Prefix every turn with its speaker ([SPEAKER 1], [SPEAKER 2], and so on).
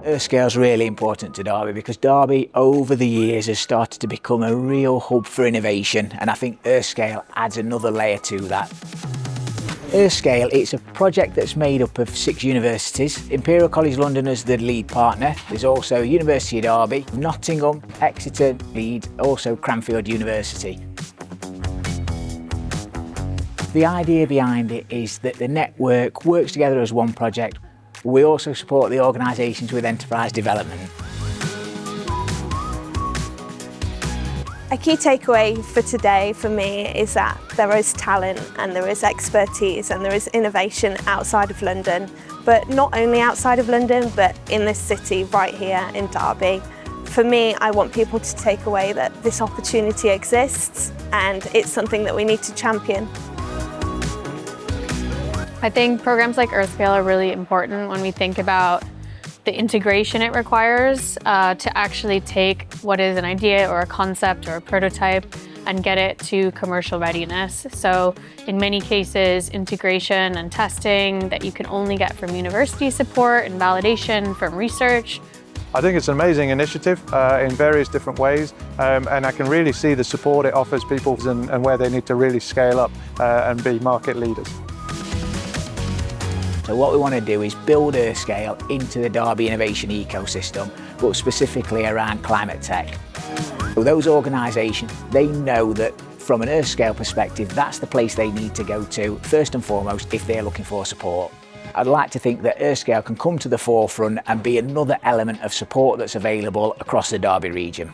[SPEAKER 1] EarthScale is really important to Derby because Derby over the years has started to become a real hub for innovation, and I think EarthScale adds another layer to that. EarthScale, it's a project that's made up of 6 universities. Imperial College London is the lead partner. There's also University of Derby, Nottingham, Exeter, Leeds, also Cranfield University. The idea behind it is that the network works together as one project. We also support the organisations with enterprise development.
[SPEAKER 2] A key takeaway for today for me is that there is talent and there is expertise and there is innovation outside of London, but not only outside of London, but in this city right here in Derby. For me, I want people to take away that this opportunity exists and it's something that we need to champion.
[SPEAKER 3] I think programs like EarthScale are really important when we think about the integration it requires to actually take what is an idea or a concept or a prototype and get it to commercial readiness. So in many cases, integration and testing that you can only get from university support and validation from research.
[SPEAKER 4] I think it's an amazing initiative in various different ways, and I can really see the support it offers people and where they need to really scale up and be market leaders.
[SPEAKER 1] So what we want to do is build EarthScale into the Derby innovation ecosystem, but specifically around climate tech. So those organisations, they know that from an EarthScale perspective, that's the place they need to go to, first and foremost, if they're looking for support. I'd like to think that EarthScale can come to the forefront and be another element of support that's available across the Derby region.